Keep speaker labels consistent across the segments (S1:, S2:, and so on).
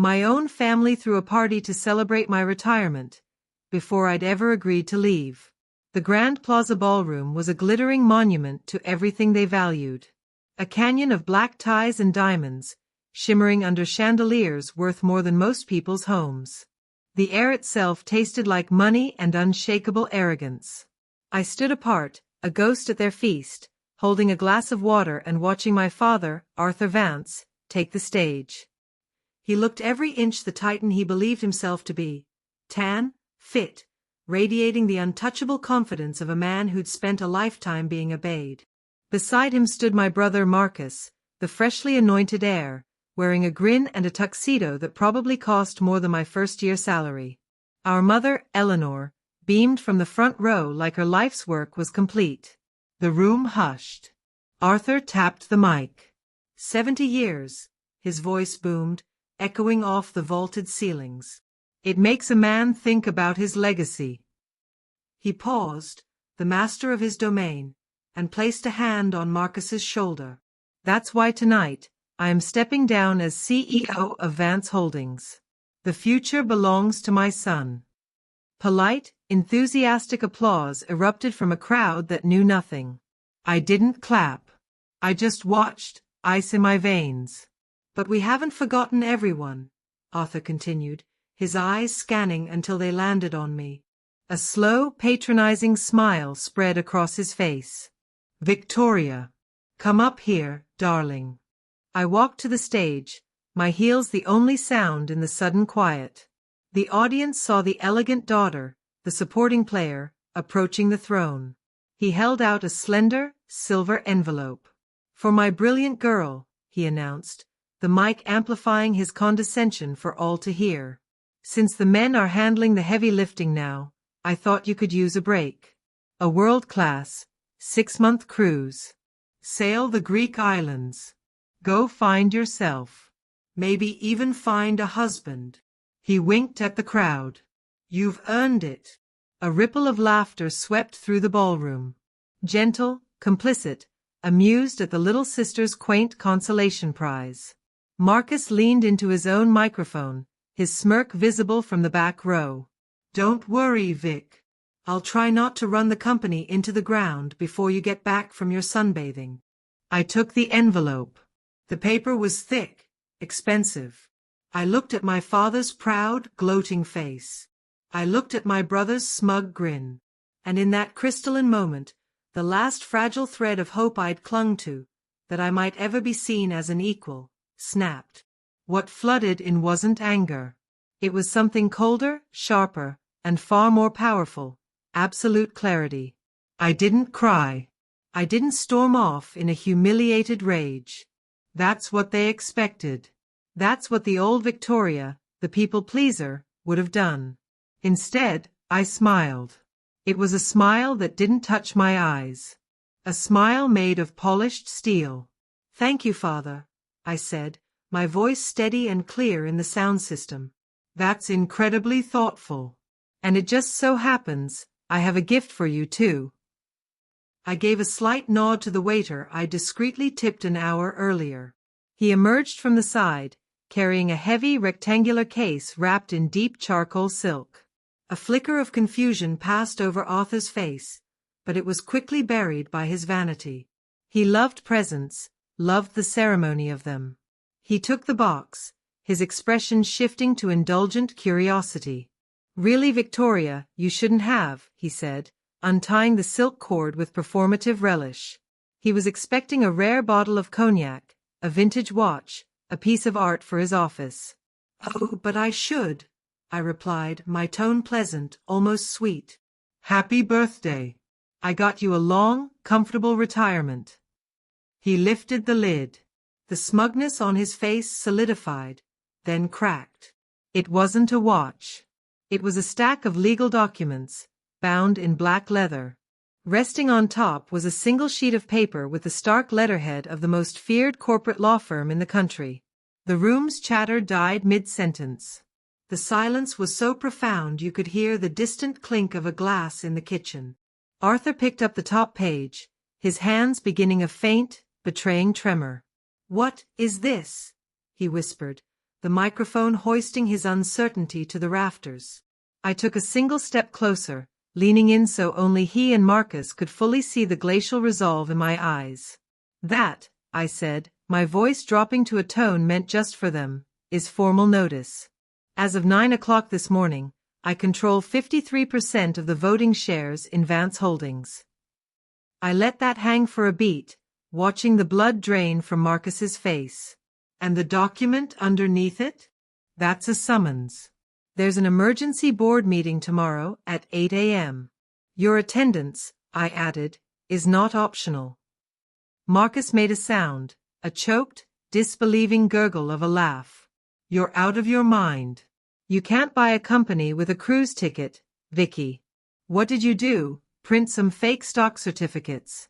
S1: My own family threw a party to celebrate my retirement, before I'd ever agreed to leave. The Grand Plaza Ballroom was a glittering monument to everything they valued. A canyon of black ties and diamonds, shimmering under chandeliers worth more than most people's homes. The air itself tasted like money and unshakable arrogance. I stood apart, a ghost at their feast, holding a glass of water and watching my father, Arthur Vance, take the stage. He looked every inch the titan he believed himself to be, tan, fit, radiating the untouchable confidence of a man who'd spent a lifetime being obeyed. Beside him stood my brother Marcus, the freshly anointed heir, wearing a grin and a tuxedo that probably cost more than my first-year salary. Our mother, Eleanor, beamed from the front row like her life's work was complete. The room hushed. Arthur tapped the mic. 70 years, his voice boomed, echoing off the vaulted ceilings. It makes a man think about his legacy. He paused, the master of his domain, and placed a hand on Marcus's shoulder. That's why tonight, I am stepping down as CEO of Vance Holdings. The future belongs to my son. Polite, enthusiastic applause erupted from a crowd that knew nothing. I didn't clap. I just watched, ice in my veins. But we haven't forgotten everyone, Arthur continued, his eyes scanning until they landed on me. A slow, patronizing smile spread across his face. Victoria, come up here, darling. I walked to the stage, my heels the only sound in the sudden quiet. The audience saw the elegant daughter, the supporting player, approaching the throne. He held out a slender, silver envelope. For my brilliant girl, he announced, the mic amplifying his condescension for all to hear. Since the men are handling the heavy lifting now, I thought you could use a break. A world-class, 6-month cruise. Sail the Greek islands. Go find yourself. Maybe even find a husband. He winked at the crowd. You've earned it. A ripple of laughter swept through the ballroom. Gentle, complicit, amused at the little sister's quaint consolation prize. Marcus leaned into his own microphone, his smirk visible from the back row. Don't worry, Vic. I'll try not to run the company into the ground before you get back from your sunbathing. I took the envelope. The paper was thick, expensive. I looked at my father's proud, gloating face. I looked at my brother's smug grin. And in that crystalline moment, the last fragile thread of hope I'd clung to, that I might ever be seen as an equal, snapped. What flooded in wasn't anger. It was something colder, sharper, and far more powerful, absolute clarity. I didn't cry. I didn't storm off in a humiliated rage. That's what they expected. That's what the old Victoria, the people-pleaser, would have done. Instead, I smiled. It was a smile that didn't touch my eyes. A smile made of polished steel. Thank you, Father, I said, my voice steady and clear in the sound system. That's incredibly thoughtful. And it just so happens, I have a gift for you, too. I gave a slight nod to the waiter I discreetly tipped an hour earlier. He emerged from the side, carrying a heavy rectangular case wrapped in deep charcoal silk. A flicker of confusion passed over Arthur's face, but it was quickly buried by his vanity. He loved presents, loved the ceremony of them. He took the box, his expression shifting to indulgent curiosity. Really, Victoria, you shouldn't have, he said, untying the silk cord with performative relish. He was expecting a rare bottle of cognac, a vintage watch, a piece of art for his office. Oh, but I should, I replied, my tone pleasant, almost sweet. Happy birthday. I got you a long, comfortable retirement. He lifted the lid. The smugness on his face solidified, then cracked. It wasn't a watch. It was a stack of legal documents, bound in black leather. Resting on top was a single sheet of paper with the stark letterhead of the most feared corporate law firm in the country. The room's chatter died mid-sentence. The silence was so profound you could hear the distant clink of a glass in the kitchen. Arthur picked up the top page, his hands beginning a faint, betraying tremor. What is this? He whispered, the microphone hoisting his uncertainty to the rafters. I took a single step closer, leaning in so only he and Marcus could fully see the glacial resolve in my eyes. That, I said, my voice dropping to a tone meant just for them, is formal notice. As of 9 o'clock this morning, I control 53% of the voting shares in Vance Holdings. I let that hang for a beat, watching the blood drain from Marcus's face. And the document underneath it? That's a summons. There's an emergency board meeting tomorrow at 8 a.m. Your attendance, I added, is not optional. Marcus made a sound, a choked, disbelieving gurgle of a laugh. You're out of your mind. You can't buy a company with a cruise ticket, Vicky. What did you do, print some fake stock certificates?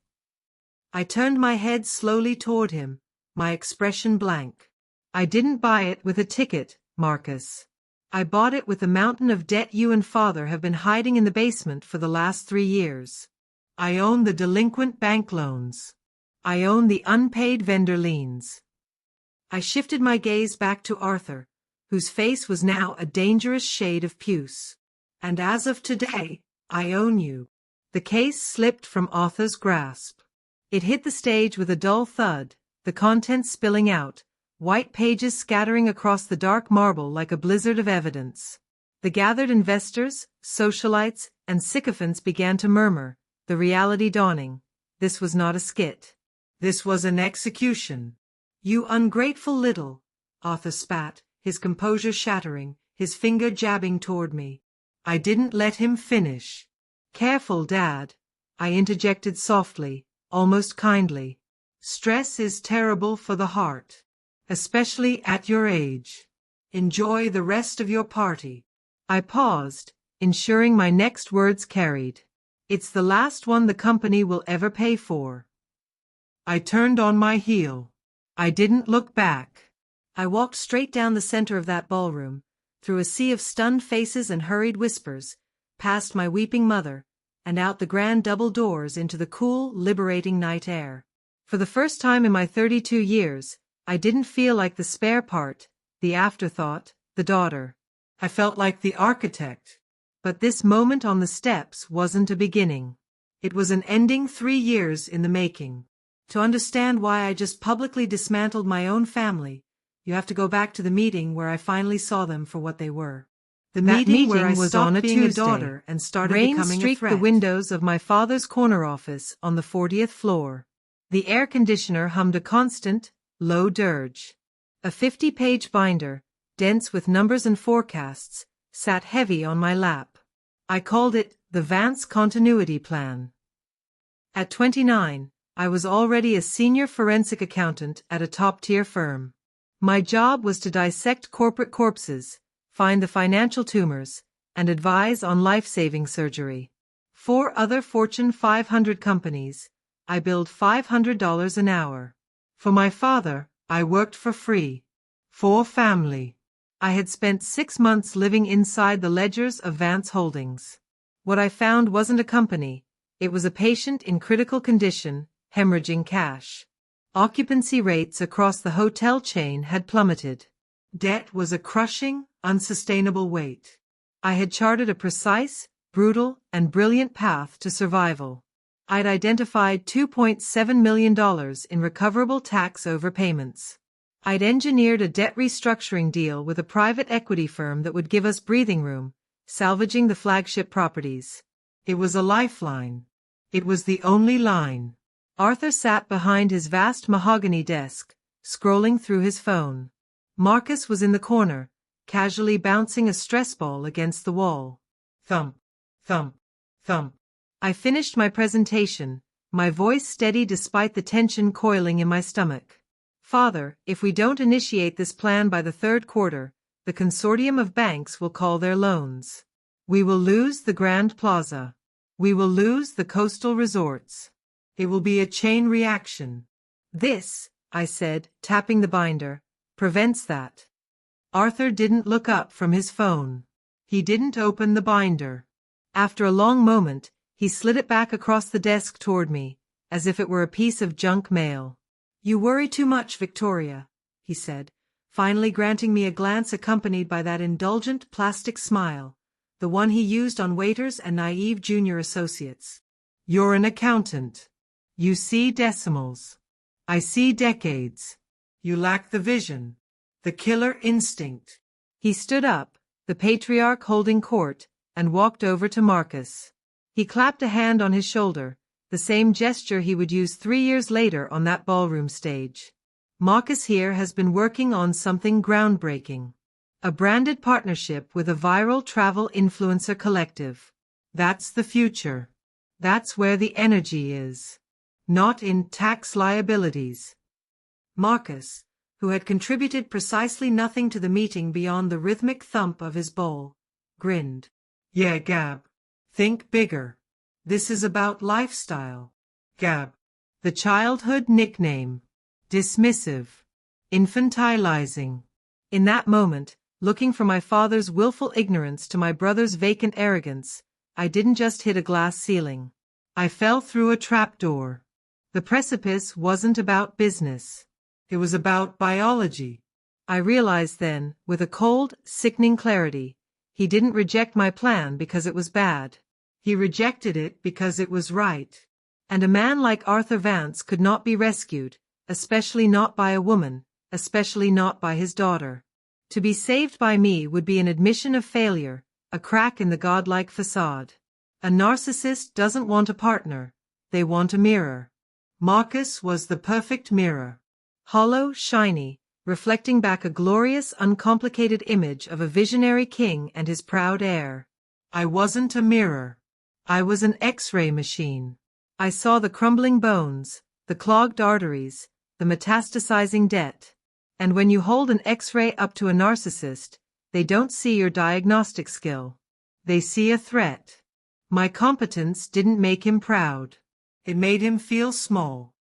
S1: I turned my head slowly toward him, my expression blank. I didn't buy it with a ticket, Marcus. I bought it with the mountain of debt you and father have been hiding in the basement for the last 3 years. I own the delinquent bank loans. I own the unpaid vendor liens. I shifted my gaze back to Arthur, whose face was now a dangerous shade of puce. And as of today, I own you. The case slipped from Arthur's grasp. It hit the stage with a dull thud, the contents spilling out, white pages scattering across the dark marble like a blizzard of evidence. The gathered investors, socialites, and sycophants began to murmur, the reality dawning. This was not a skit. This was an execution. You ungrateful little, Arthur spat, his composure shattering, his finger jabbing toward me. I didn't let him finish. Careful, Dad, I interjected softly, almost kindly. Stress is terrible for the heart, especially at your age. Enjoy the rest of your party. I paused, ensuring my next words carried. It's the last one the company will ever pay for. I turned on my heel. I didn't look back. I walked straight down the center of that ballroom, through a sea of stunned faces and hurried whispers, past my weeping mother, and out the grand double doors into the cool, liberating night air. For the first time in my 32 years, I didn't feel like the spare part, the afterthought, the daughter. I felt like the architect. But this moment on the steps wasn't a beginning. It was an ending 3 years in the making. To understand why I just publicly dismantled my own family, you have to go back to the meeting where I finally saw them for what they were. The meeting where I was on being a daughter and started becoming a threat. Rain streaked the windows of my father's corner office on the 40th floor. The air conditioner hummed a constant, low dirge. A 50-page binder, dense with numbers and forecasts, sat heavy on my lap. I called it the Vance Continuity Plan. At 29, I was already a senior forensic accountant at a top-tier firm. My job was to dissect corporate corpses, find the financial tumors, and advise on life-saving surgery. 4 other Fortune 500 companies, I billed $500 an hour. For my father, I worked for free. For family. I had spent 6 months living inside the ledgers of Vance Holdings. What I found wasn't a company, it was a patient in critical condition, hemorrhaging cash. Occupancy rates across the hotel chain had plummeted. Debt was a crushing, unsustainable weight. I had charted a precise, brutal, and brilliant path to survival. I'd identified $2.7 million in recoverable tax overpayments. I'd engineered a debt restructuring deal with a private equity firm that would give us breathing room, salvaging the flagship properties. It was a lifeline. It was the only line. Arthur sat behind his vast mahogany desk, scrolling through his phone. Marcus was in the corner, casually bouncing a stress ball against the wall. Thump, thump, thump. I finished my presentation, my voice steady despite the tension coiling in my stomach. Father, if we don't initiate this plan by the 3rd quarter, the consortium of banks will call their loans. We will lose the Grand Plaza. We will lose the coastal resorts. It will be a chain reaction. This, I said, tapping the binder, prevents that. Arthur didn't look up from his phone. He didn't open the binder. After a long moment, he slid it back across the desk toward me, as if it were a piece of junk mail. You worry too much, Victoria, he said, finally granting me a glance accompanied by that indulgent plastic smile, the one he used on waiters and naive junior associates. You're an accountant. You see decimals. I see decades. You lack the vision, the killer instinct. He stood up, the patriarch holding court, and walked over to Marcus. He clapped a hand on his shoulder, the same gesture he would use 3 years later on that ballroom stage. Marcus here has been working on something groundbreaking. A branded partnership with a viral travel influencer collective. That's the future. That's where the energy is. Not in tax liabilities. Marcus, who had contributed precisely nothing to the meeting beyond the rhythmic thump of his bowl, grinned. Yeah, Gab. Think bigger. This is about lifestyle. Gab. The childhood nickname. Dismissive. Infantilizing. In that moment, looking from my father's willful ignorance to my brother's vacant arrogance, I didn't just hit a glass ceiling. I fell through a trapdoor. The precipice wasn't about business. It was about biology. I realized then, with a cold, sickening clarity, he didn't reject my plan because it was bad. He rejected it because it was right. And a man like Arthur Vance could not be rescued, especially not by a woman, especially not by his daughter. To be saved by me would be an admission of failure, a crack in the godlike facade. A narcissist doesn't want a partner, they want a mirror. Marcus was the perfect mirror. Hollow, shiny, reflecting back a glorious, uncomplicated image of a visionary king and his proud heir. I wasn't a mirror. I was an X-ray machine. I saw the crumbling bones, the clogged arteries, the metastasizing debt. And when you hold an X-ray up to a narcissist, they don't see your diagnostic skill. They see a threat. My competence didn't make him proud. It made him feel small.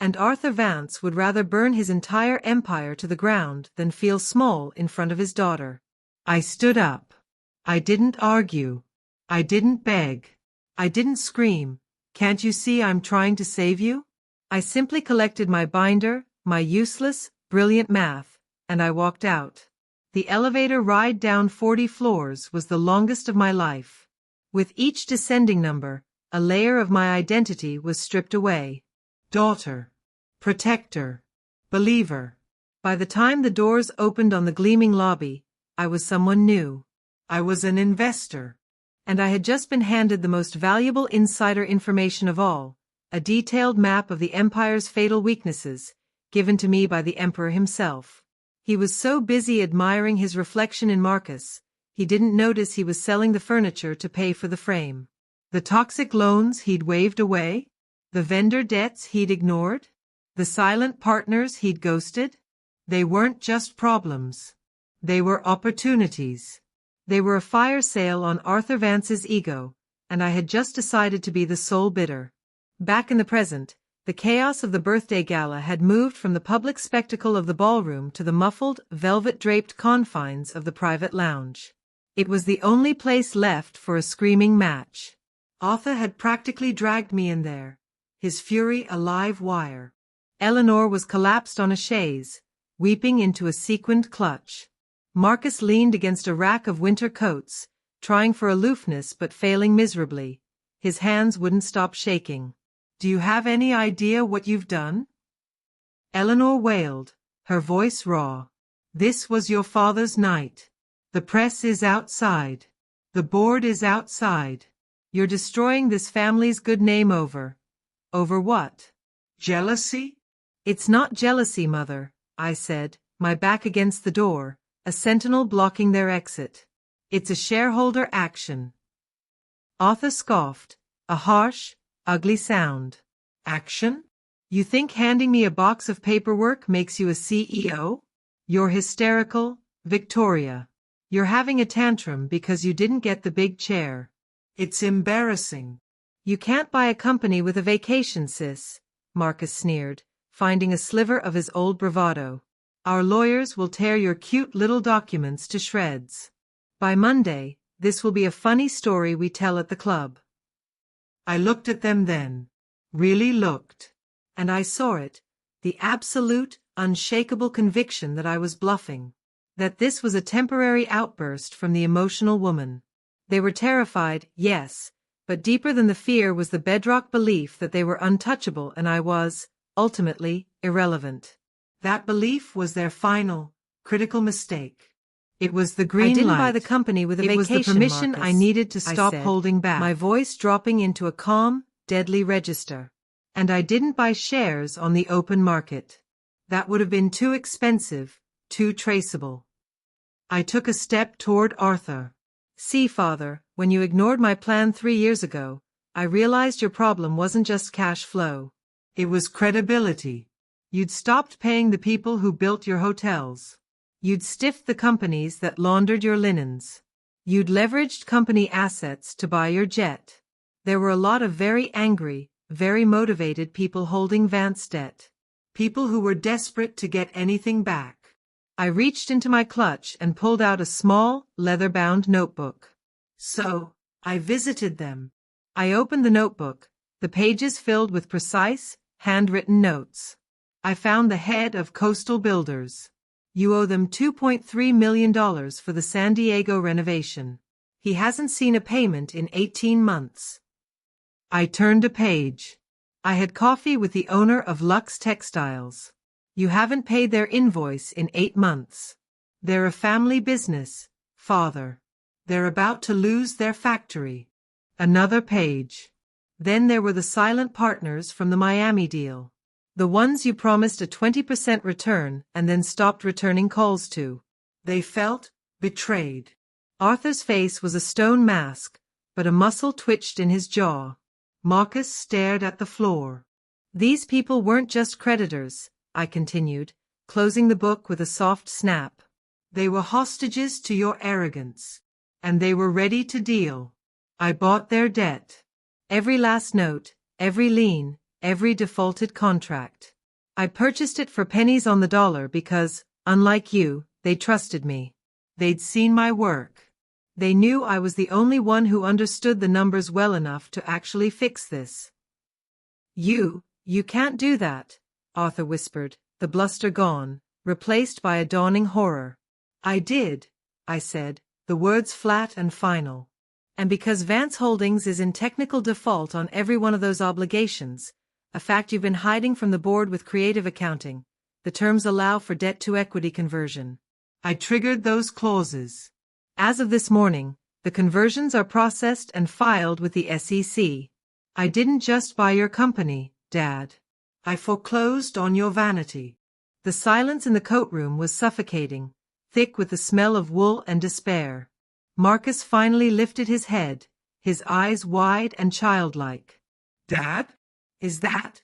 S1: And Arthur Vance would rather burn his entire empire to the ground than feel small in front of his daughter. I stood up. I didn't argue. I didn't beg. I didn't scream, "Can't you see I'm trying to save you?" I simply collected my binder, my useless, brilliant math, and I walked out. The elevator ride down 40 floors was the longest of my life. With each descending number, a layer of my identity was stripped away. Daughter. Protector. Believer. By the time the doors opened on the gleaming lobby, I was someone new. I was an investor. And I had just been handed the most valuable insider information of all, a detailed map of the Empire's fatal weaknesses, given to me by the Emperor himself. He was so busy admiring his reflection in Marcus, he didn't notice he was selling the furniture to pay for the frame. The toxic loans he'd waved away? The vendor debts he'd ignored? The silent partners he'd ghosted? They weren't just problems. They were opportunities. They were a fire sale on Arthur Vance's ego, and I had just decided to be the sole bidder. Back in the present, the chaos of the birthday gala had moved from the public spectacle of the ballroom to the muffled, velvet-draped confines of the private lounge. It was the only place left for a screaming match. Arthur had practically dragged me in there, his fury a live wire. Eleanor was collapsed on a chaise, weeping into a sequined clutch. Marcus leaned against a rack of winter coats, trying for aloofness but failing miserably. His hands wouldn't stop shaking. "Do you have any idea what you've done?" Eleanor wailed, her voice raw. "This was your father's night. The press is outside. The board is outside. You're destroying this family's good name over what? Jealousy?" "It's not jealousy, Mother," I said, my back against the door, a sentinel blocking their exit. "It's a shareholder action." Arthur scoffed, a harsh, ugly sound. "Action? You think handing me a box of paperwork makes you a CEO? You're hysterical, Victoria. You're having a tantrum because you didn't get the big chair. It's embarrassing." "You can't buy a company with a vacation, sis," Marcus sneered, finding a sliver of his old bravado. "Our lawyers will tear your cute little documents to shreds. By Monday, this will be a funny story we tell at the club." I looked at them then. Really looked. And I saw it, the absolute, unshakable conviction that I was bluffing. That this was a temporary outburst from the emotional woman. They were terrified, yes, but deeper than the fear was the bedrock belief that they were untouchable and I was, ultimately, irrelevant. That belief was their final, critical mistake. It was the green light. I didn't buy the company with a vacation, It was the permission Marcus, I needed to stop holding back, my voice dropping into a calm, deadly register. And I didn't buy shares on the open market. That would have been too expensive, too traceable. I took a step toward Arthur. See, Father, when you ignored my plan 3 years ago, I realized your problem wasn't just cash flow. It was credibility. You'd stopped paying the people who built your hotels. You'd stiffed the companies that laundered your linens. You'd leveraged company assets to buy your jet. There were a lot of very angry, very motivated people holding Vance debt. People who were desperate to get anything back. I reached into my clutch and pulled out a small, leather-bound notebook. So, I visited them. I opened the notebook, the pages filled with precise, handwritten notes. I found the head of Coastal Builders. You owe them $2.3 million for the San Diego renovation. He hasn't seen a payment in 18 months. I turned a page. I had coffee with the owner of Lux Textiles. You haven't paid their invoice in 8 months. They're a family business, Father. They're about to lose their factory. Another page. Then there were the silent partners from the Miami deal. The ones you promised a 20% return and then stopped returning calls to. They felt betrayed. Arthur's face was a stone mask, but a muscle twitched in his jaw. Marcus stared at the floor. These people weren't just creditors, I continued, closing the book with a soft snap. They were hostages to your arrogance. And they were ready to deal. I bought their debt. Every last note, every lien, every defaulted contract. I purchased it for pennies on the dollar because, unlike you, they trusted me. They'd seen my work. They knew I was the only one who understood the numbers well enough to actually fix this. You can't do that, Arthur whispered, the bluster gone, replaced by a dawning horror. I did, I said, the words flat and final. And because Vance Holdings is in technical default on every one of those obligations, a fact you've been hiding from the board with creative accounting, the terms allow for debt-to-equity conversion. I triggered those clauses. As of this morning, the conversions are processed and filed with the SEC. I didn't just buy your company, Dad. I foreclosed on your vanity. The silence in the courtroom was suffocating, thick with the smell of wool and despair. Marcus finally lifted his head, his eyes wide and childlike. Dad? Is that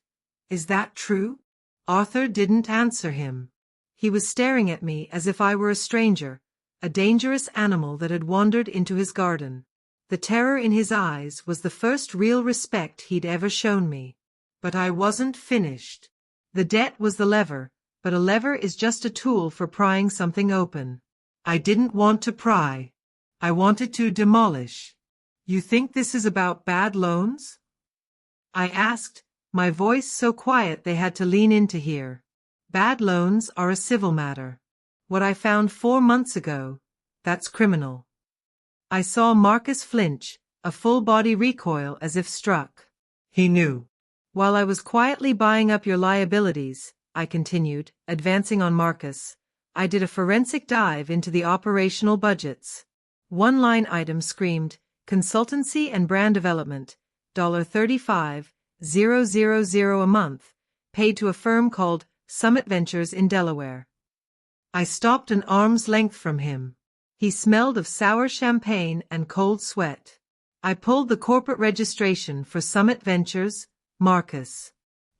S1: true? Arthur didn't answer him. He was staring at me as if I were a stranger, a dangerous animal that had wandered into his garden. The terror in his eyes was the first real respect he'd ever shown me. But I wasn't finished. The debt was the lever, but a lever is just a tool for prying something open. I didn't want to pry. I wanted to demolish. You think this is about bad loans? I asked, my voice so quiet they had to lean in to hear. Bad loans are a civil matter. What I found 4 months ago, that's criminal. I saw Marcus flinch, a full-body recoil as if struck. He knew. While I was quietly buying up your liabilities, I continued, advancing on Marcus, I did a forensic dive into the operational budgets. One line item screamed, consultancy and brand development, $35,000 a month, paid to a firm called Summit Ventures in Delaware. I stopped an arm's length from him. He smelled of sour champagne and cold sweat. I pulled the corporate registration for Summit Ventures, Marcus.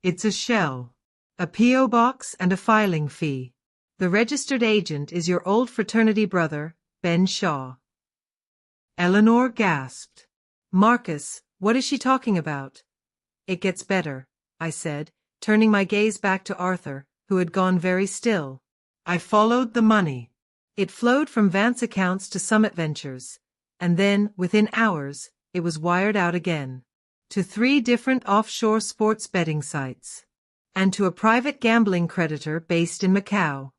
S1: It's a shell. A P.O. box and a filing fee. The registered agent is your old fraternity brother, Ben Shaw. Eleanor gasped. Marcus, what is she talking about? It gets better, I said, turning my gaze back to Arthur, who had gone very still. I followed the money. It flowed from Vance accounts to Summit Ventures, and then, within hours, it was wired out again. To 3 different offshore sports betting sites. and to a private gambling creditor based in Macau.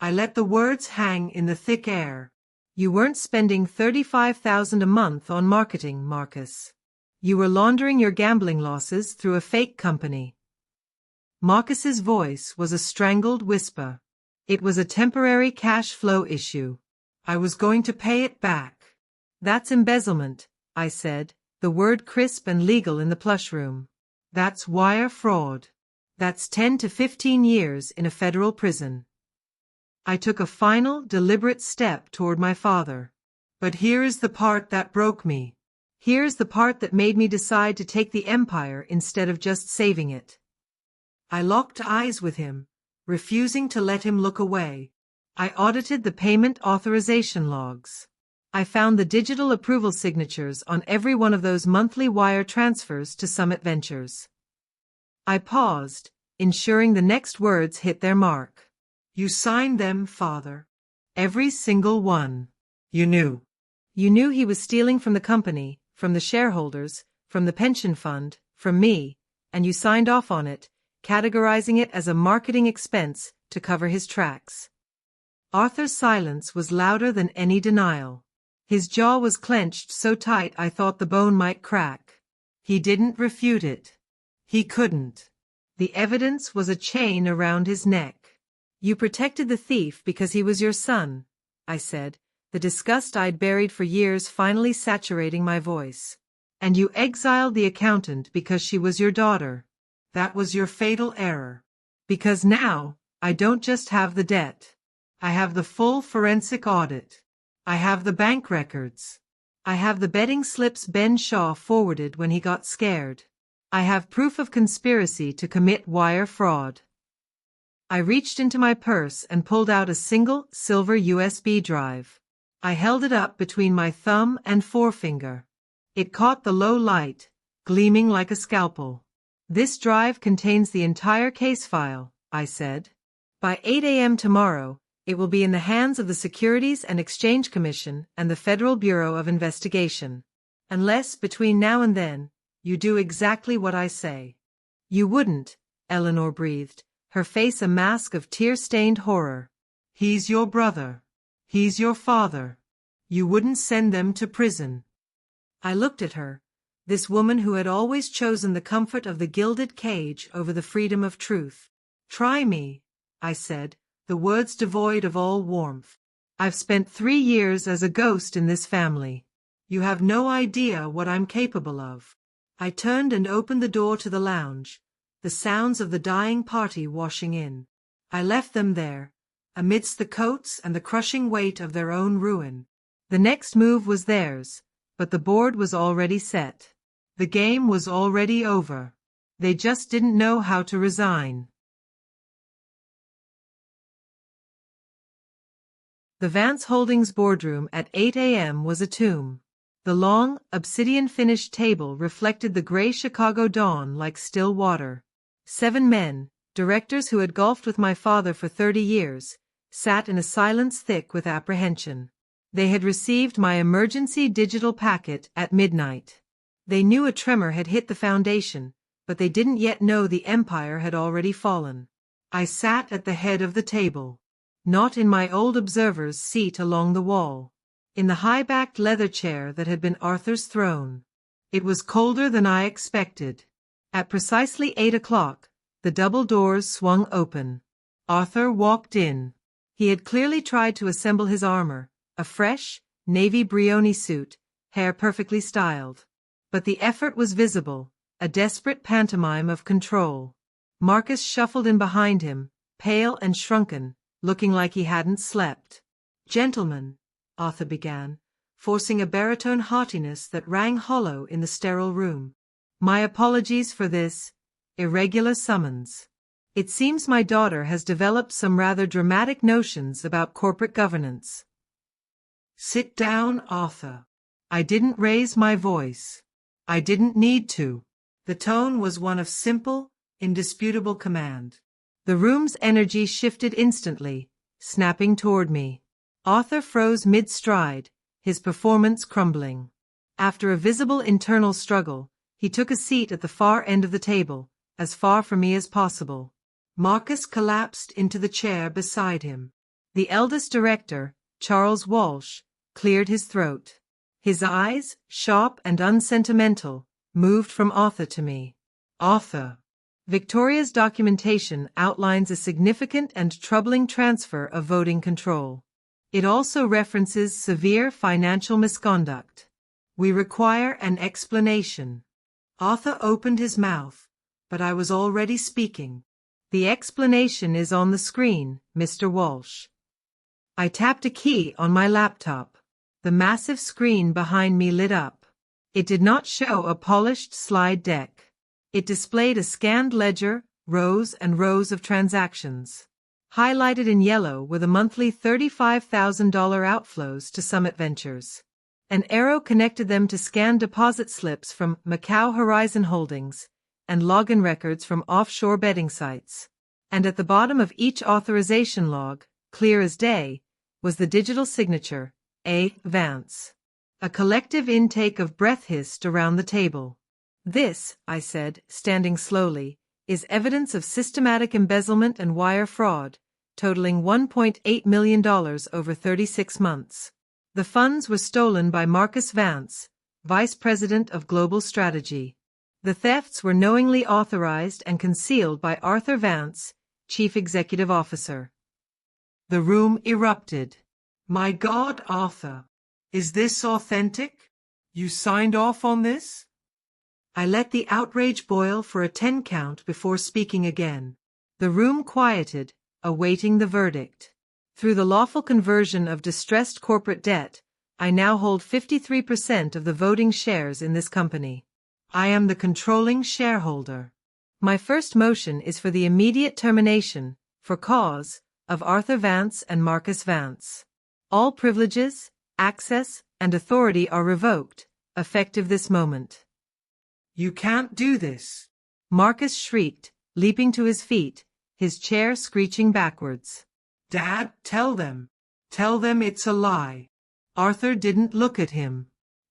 S1: I let the words hang in the thick air. You weren't spending $35,000 a month on marketing, Marcus. You were laundering your gambling losses through a fake company. Marcus's voice was a strangled whisper. It was a temporary cash flow issue. I was going to pay it back. That's embezzlement, I said, the word crisp and legal in the plush room. That's wire fraud. That's 10 to 15 years in a federal prison. I took a final, deliberate step toward my father. But here is the part that broke me. Here's the part that made me decide to take the empire instead of just saving it. I locked eyes with him, refusing to let him look away. I audited the payment authorization logs. I found the digital approval signatures on every one of those monthly wire transfers to Summit Ventures. I paused, ensuring the next words hit their mark. You signed them, Father. Every single one. You knew. You knew he was stealing from the company, from the shareholders, from the pension fund, from me, and you signed off on it, categorizing it as a marketing expense to cover his tracks. Arthur's silence was louder than any denial. His jaw was clenched so tight I thought the bone might crack. He didn't refute it. He couldn't. The evidence was a chain around his neck. You protected the thief because he was your son, I said, the disgust I'd buried for years finally saturating my voice. And you exiled the accountant because she was your daughter. That was your fatal error. Because now, I don't just have the debt. I have the full forensic audit. I have the bank records. I have the betting slips Ben Shaw forwarded when he got scared. I have proof of conspiracy to commit wire fraud. I reached into my purse and pulled out a single silver USB drive. I held it up between my thumb and forefinger. It caught the low light, gleaming like a scalpel. This drive contains the entire case file, I said. By 8 a.m. tomorrow, it will be in the hands of the Securities and Exchange Commission and the Federal Bureau of Investigation. Unless, between now and then, you do exactly what I say. You wouldn't, Eleanor breathed, her face a mask of tear-stained horror. He's your brother. He's your father. You wouldn't send them to prison. I looked at her, this woman who had always chosen the comfort of the gilded cage over the freedom of truth. Try me, I said, the words devoid of all warmth. I've spent 3 years as a ghost in this family. You have no idea what I'm capable of. I turned and opened the door to the lounge, the sounds of the dying party washing in. I left them there, amidst the coats and the crushing weight of their own ruin. The next move was theirs, but the board was already set. The game was already over. They just didn't know how to resign. The Vance Holdings boardroom at 8 a.m. was a tomb. The long, obsidian-finished table reflected the gray Chicago dawn like still water. 7 men, directors who had golfed with my father for 30 years, sat in a silence thick with apprehension. They had received my emergency digital packet at midnight. They knew a tremor had hit the foundation, but they didn't yet know the empire had already fallen. I sat at the head of the table. Not in my old observer's seat along the wall. In the high-backed leather chair that had been Arthur's throne. It was colder than I expected. At precisely 8 o'clock, the double doors swung open. Arthur walked in. He had clearly tried to assemble his armor, a fresh, navy Brioni suit, hair perfectly styled. But the effort was visible, a desperate pantomime of control. Marcus shuffled in behind him, pale and shrunken, looking like he hadn't slept. Gentlemen, Arthur began, forcing a baritone heartiness that rang hollow in the sterile room. My apologies for this irregular summons. It seems my daughter has developed some rather dramatic notions about corporate governance. Sit down, Arthur. I didn't raise my voice. I didn't need to. The tone was one of simple, indisputable command. The room's energy shifted instantly, snapping toward me. Arthur froze mid-stride, his performance crumbling. After a visible internal struggle, he took a seat at the far end of the table, as far from me as possible. Marcus collapsed into the chair beside him. The eldest director, Charles Walsh, cleared his throat. His eyes, sharp and unsentimental, moved from Arthur to me. Arthur. Victoria's documentation outlines a significant and troubling transfer of voting control. It also references severe financial misconduct. We require an explanation. Arthur opened his mouth, but I was already speaking. The explanation is on the screen, Mr. Walsh. I tapped a key on my laptop. The massive screen behind me lit up. It did not show a polished slide deck. It displayed a scanned ledger, rows and rows of transactions. Highlighted in yellow were the monthly $35,000 outflows to Summit Ventures. An arrow connected them to scanned deposit slips from Macau Horizon Holdings and login records from offshore betting sites. And at the bottom of each authorization log, clear as day, was the digital signature, A. Vance. A collective intake of breath hissed around the table. This, I said, standing slowly, is evidence of systematic embezzlement and wire fraud, totaling $1.8 million over 36 months. The funds were stolen by Marcus Vance, Vice President of Global Strategy. The thefts were knowingly authorized and concealed by Arthur Vance, Chief Executive Officer. The room erupted. My God, Arthur! Is this authentic? You signed off on this? I let the outrage boil for a 10 count before speaking again. The room quieted, awaiting the verdict. Through the lawful conversion of distressed corporate debt, I now hold 53% of the voting shares in this company. I am the controlling shareholder. My first motion is for the immediate termination, for cause, of Arthur Vance and Marcus Vance. All privileges, access, and authority are revoked, effective this moment. You can't do this, Marcus shrieked, leaping to his feet, his chair screeching backwards. Dad, tell them. Tell them it's a lie. Arthur didn't look at him.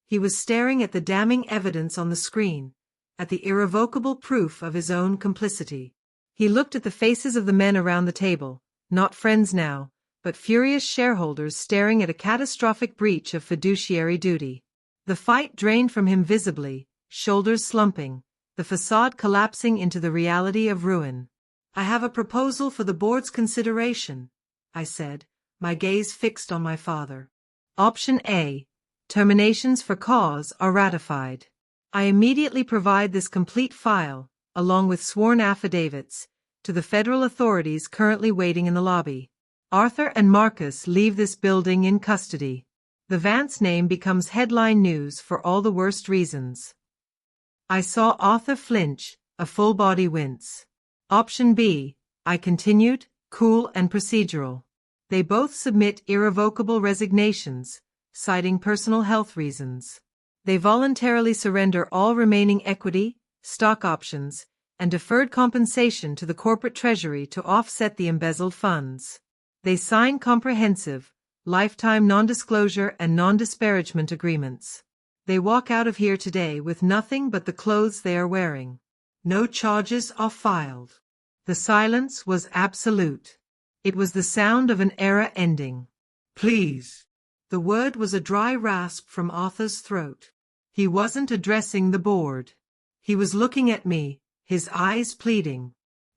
S1: He was staring at the damning evidence on the screen, at the irrevocable proof of his own complicity. He looked at the faces of the men around the table, not friends now, but furious shareholders staring at a catastrophic breach of fiduciary duty. The fight drained from him visibly, shoulders slumping, the facade collapsing into the reality of ruin. I have a proposal for the board's consideration, I said, my gaze fixed on my father. Option A. Terminations for cause are ratified. I immediately provide this complete file, along with sworn affidavits, to the federal authorities currently waiting in the lobby. Arthur and Marcus leave this building in custody. The Vance name becomes headline news for all the worst reasons. I saw Arthur flinch, a full-body wince. Option B, I continued, cool and procedural. They both submit irrevocable resignations, citing personal health reasons. They voluntarily surrender all remaining equity, stock options, and deferred compensation to the corporate treasury to offset the embezzled funds. They sign comprehensive, lifetime non-disclosure and non-disparagement agreements. They walk out of here today with nothing but the clothes they are wearing. No charges are filed. The silence was absolute. It was the sound of an era ending. Please. The word was a dry rasp from Arthur's throat. He wasn't addressing the board. He was looking at me, his eyes pleading.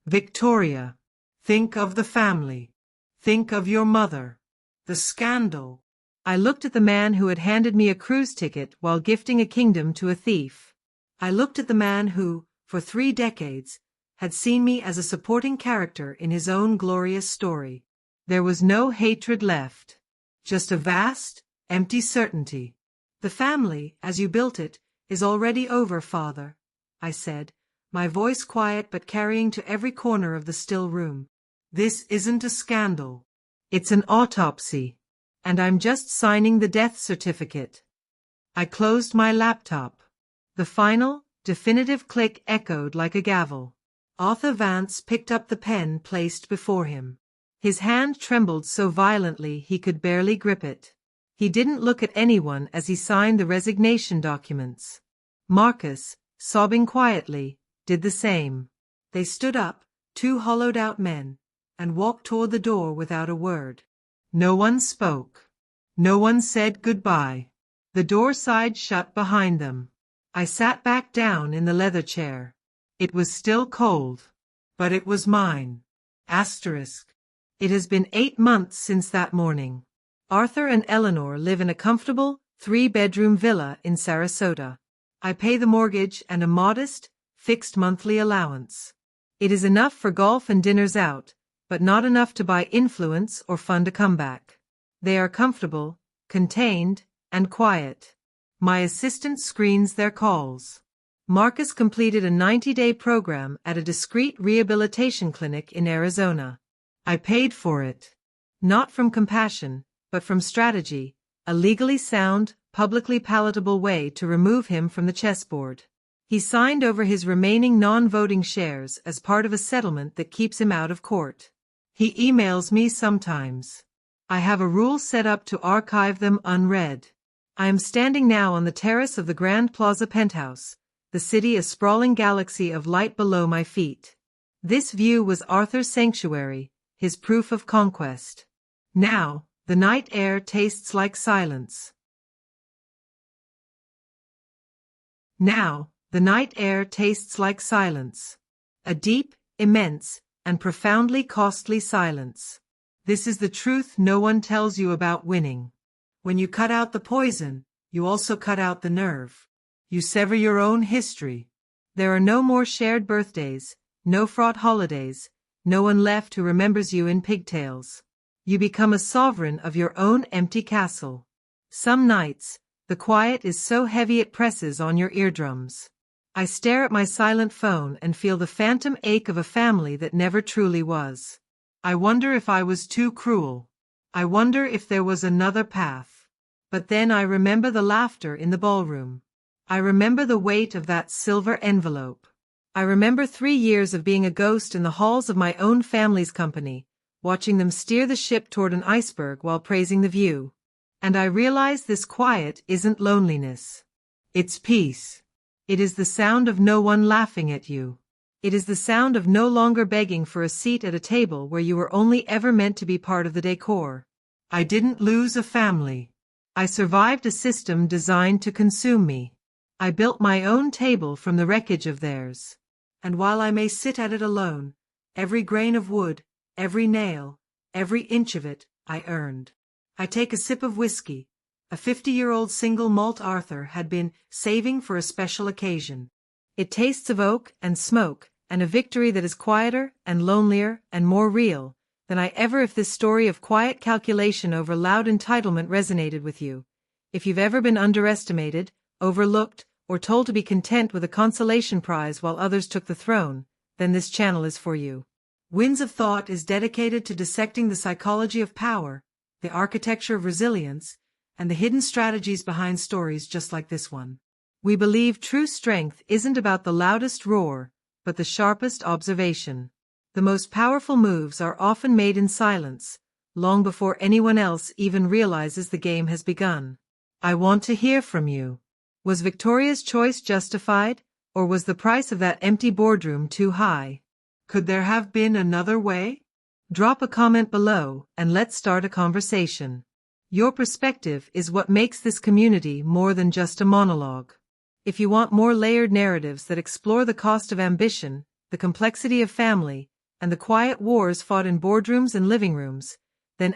S1: Victoria, think of the family. Think of your mother. The scandal. I looked at the man who had handed me a cruise ticket while gifting a kingdom to a thief. I looked at the man who, for 3 decades, had seen me as a supporting character in his own glorious story. There was no hatred left. Just a vast, empty certainty. The family, as you built it, is already over, Father, I said, my voice quiet but carrying to every corner of the still room. This isn't a scandal. It's an autopsy. And I'm just signing the death certificate. I closed my laptop. The final, definitive click echoed like a gavel. Arthur Vance picked up the pen placed before him. His hand trembled so violently he could barely grip it. He didn't look at anyone as he signed the resignation documents. Marcus, sobbing quietly, did the same. They stood up, two hollowed-out men, and walked toward the door without a word. No one spoke. No one said goodbye. The door side shut behind them. I sat back down in the leather chair. It was still cold, but it was mine. Asterisk. It has been 8 months since that morning. Arthur and Eleanor live in a comfortable, 3-bedroom villa in Sarasota. I pay the mortgage and a modest, fixed monthly allowance. It is enough for golf and dinners out, but not enough to buy influence or fund a comeback. They are comfortable, contained, and quiet. My assistant screens their calls. Marcus completed a 90-day program at a discreet rehabilitation clinic in Arizona. I paid for it. Not from compassion, but from strategy, a legally sound, publicly palatable way to remove him from the chessboard. He signed over his remaining non-voting shares as part of a settlement that keeps him out of court. He emails me sometimes. I have a rule set up to archive them unread. I am standing now on the terrace of the Grand Plaza penthouse, the city a sprawling galaxy of light below my feet. This view was Arthur's sanctuary, his proof of conquest. Now, the night air tastes like silence. Now, the night air tastes like silence. A deep, immense, and profoundly costly silence. This is the truth no one tells you about winning. When you cut out the poison, you also cut out the nerve. You sever your own history. There are no more shared birthdays, no fraught holidays, no one left who remembers you in pigtails. You become a sovereign of your own empty castle. Some nights, the quiet is so heavy it presses on your eardrums. I stare at my silent phone and feel the phantom ache of a family that never truly was. I wonder if I was too cruel. I wonder if there was another path. But then I remember the laughter in the ballroom. I remember the weight of that silver envelope. I remember 3 years of being a ghost in the halls of my own family's company, watching them steer the ship toward an iceberg while praising the view. And I realize this quiet isn't loneliness. It's peace. It is the sound of no one laughing at you. It is the sound of no longer begging for a seat at a table where you were only ever meant to be part of the decor. I didn't lose a family. I survived a system designed to consume me. I built my own table from the wreckage of theirs. And while I may sit at it alone, every grain of wood, every nail, every inch of it, I earned. I take a sip of whiskey. A 50-year-old single malt Arthur had been saving for a special occasion. It tastes of oak and smoke, and a victory that is quieter and lonelier and more real than I ever. If this story of quiet calculation over loud entitlement resonated with you, if you've ever been underestimated, overlooked, or told to be content with a consolation prize while others took the throne, then this channel is for you. Winds of Thought is dedicated to dissecting the psychology of power, the architecture of resilience, and the hidden strategies behind stories just like this one. We believe true strength isn't about the loudest roar, but the sharpest observation. The most powerful moves are often made in silence, long before anyone else even realizes the game has begun. I want to hear from you. Was Victoria's choice justified, or was the price of that empty boardroom too high? Could there have been another way? Drop a comment below and let's start a conversation. Your perspective is what makes this community more than just a monologue. If you want more layered narratives that explore the cost of ambition, the complexity of family, and the quiet wars fought in boardrooms and living rooms, then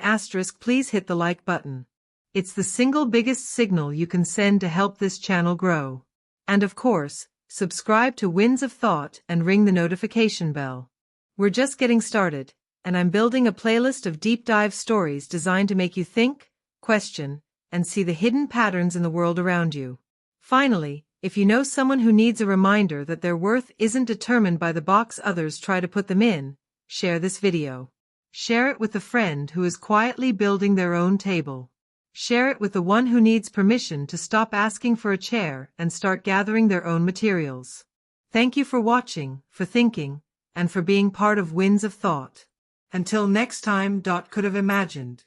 S1: please hit the like button. It's the single biggest signal you can send to help this channel grow. And of course, subscribe to Winds of Thought and ring the notification bell. We're just getting started, and I'm building a playlist of deep dive stories designed to make you think, question, and see the hidden patterns in the world around you. Finally, if you know someone who needs a reminder that their worth isn't determined by the box others try to put them in, share this video. Share it with a friend who is quietly building their own table. Share it with the one who needs permission to stop asking for a chair and start gathering their own materials. Thank you for watching, for thinking, and for being part of Winds of Thought. Until next time. Could have imagined.